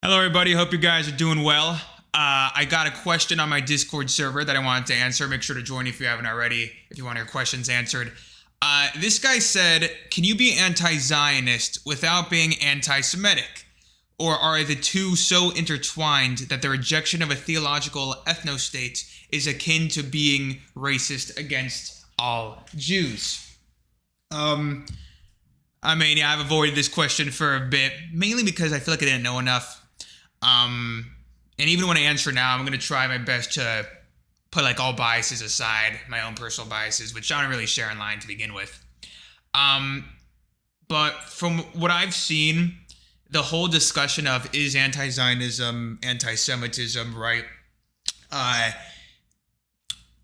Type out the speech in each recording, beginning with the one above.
Hello, everybody. Hope you guys are doing well. I got a question on my Discord server that I wanted to answer. Make sure to join if you haven't already, if you want your questions answered. This guy said, can you be anti-Zionist without being anti-Semitic? Or are the two so intertwined that the rejection of a theological ethno-state is akin to being racist against all Jews? I've avoided this question for a bit, mainly because I feel like I didn't know enough. And even when I answer now, I'm going to try my best to put like all biases aside, my own personal biases, which I don't really share online to begin with. But from what I've seen, the whole discussion of is anti-Zionism, anti-Semitism, right?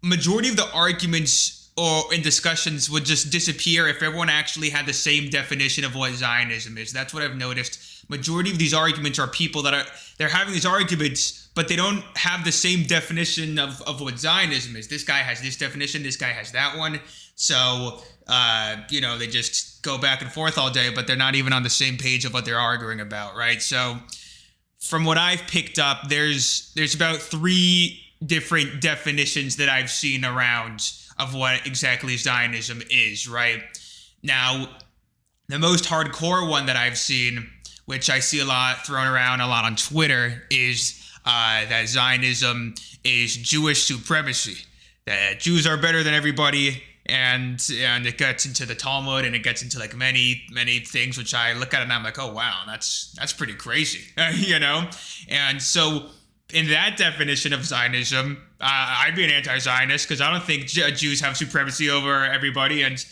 Majority of the arguments or in discussions would just disappear if everyone actually had the same definition of what Zionism is. That's what I've noticed. Majority of these arguments are people they're having these arguments, but they don't have the same definition of what Zionism is. This guy has this definition, this guy has that one. So, they just go back and forth all day, but they're not even on the same page of what they're arguing about, right? So, from what I've picked up, there's about 3 different definitions that I've seen around of what exactly Zionism is, right? Now, the most hardcore one that I've seen, which I see a lot thrown around a lot on Twitter, is that Zionism is Jewish supremacy. That Jews are better than everybody, and it gets into the Talmud, and it gets into like many things, which I look at and I'm like, oh wow, that's pretty crazy, And so, in that definition of Zionism, I'd be an anti-Zionist because I don't think Jews have supremacy over everybody, and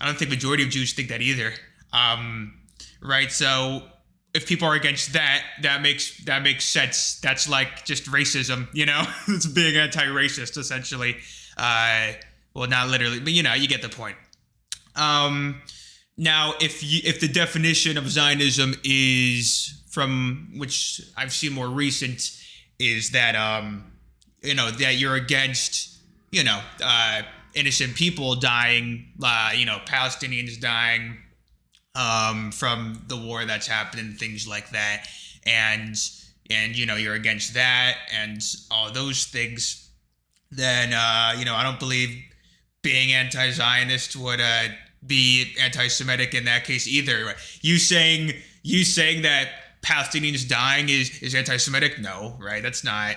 I don't think majority of Jews think that either. Right? So if people are against that, that makes sense. That's like just racism, It's being anti-racist essentially. Well, not literally, but you get the point. Now, if the definition of Zionism is from which I've seen more recent, is that that you're against innocent people dying, Palestinians dying from the war that's happened, things like that, and you're against that and all those things, then I don't believe being anti-Zionist would be anti-Semitic in that case either. You saying that Palestinians dying is anti-Semitic? No, right? That's not,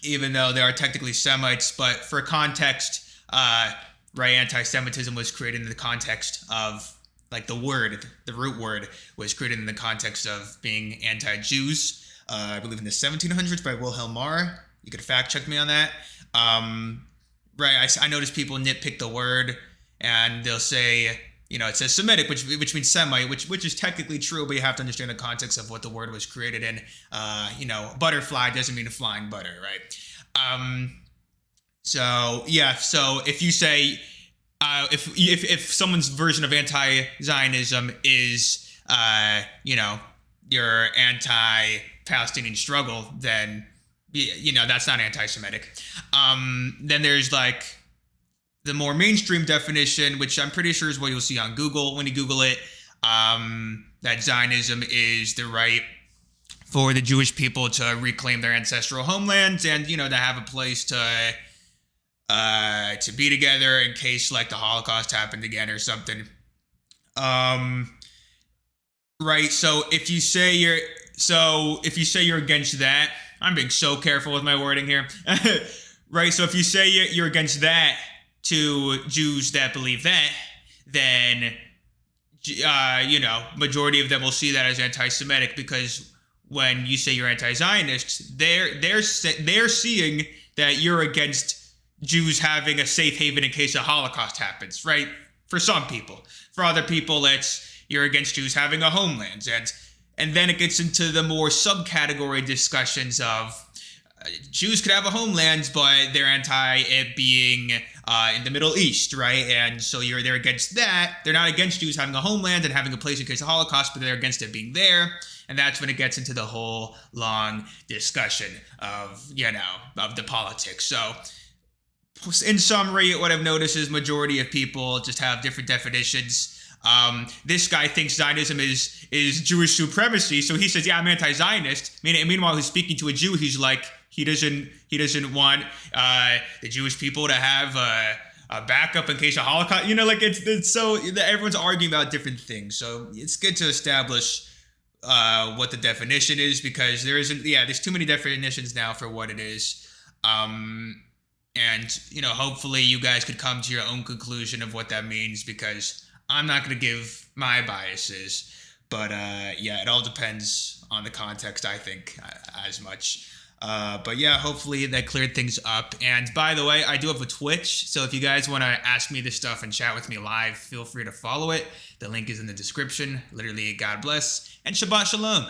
even though they are technically Semites, but for context, right, anti-Semitism was created in the context of, like, the root word was created in the context of being anti-Jews, I believe in the 1700s by Wilhelm Marr. You could fact check me on that. Right, I notice people nitpick the word, and they'll say, it says Semitic, which means Semite, which is technically true, but you have to understand the context of what the word was created in. Butterfly doesn't mean flying butter, right? So if you say, if someone's version of anti-Zionism is, your anti-Palestinian struggle, then, that's not anti-Semitic. Then there's like the more mainstream definition, which I'm pretty sure is what you'll see on Google when you Google it, that Zionism is the right for the Jewish people to reclaim their ancestral homelands and, to have a place to be together in case like the Holocaust happened again or something. Right. So if you say you're against that, I'm being so careful with my wording here. Right. So if you say you're against that to Jews that believe that, then, majority of them will see that as anti-Semitic, because when you say you're anti-Zionist, they're seeing that you're against Jews having a safe haven in case a Holocaust happens, right? For some people. For other people, you're against Jews having a homeland. And then it gets into the more subcategory discussions of Jews could have a homeland, but they're anti it being in the Middle East, right? And so they're against that. They're not against Jews having a homeland and having a place in case of Holocaust, but they're against it being there. And that's when it gets into the whole long discussion of the politics. So in summary, what I've noticed is majority of people just have different definitions This guy thinks Zionism is Jewish supremacy, so he says, "Yeah, I'm anti-Zionist." And meanwhile, he's speaking to a Jew. He's like, he doesn't want the Jewish people to have a backup in case of Holocaust. Like it's so everyone's arguing about different things. So it's good to establish what the definition is, because there's too many definitions now for what it is. And hopefully you guys could come to your own conclusion of what that means, because I'm not going to give my biases, but it all depends on the context, I think, as much. But yeah, hopefully that cleared things up. And by the way, I do have a Twitch, so if you guys want to ask me this stuff and chat with me live, feel free to follow it. The link is in the description. Literally, God bless and Shabbat Shalom.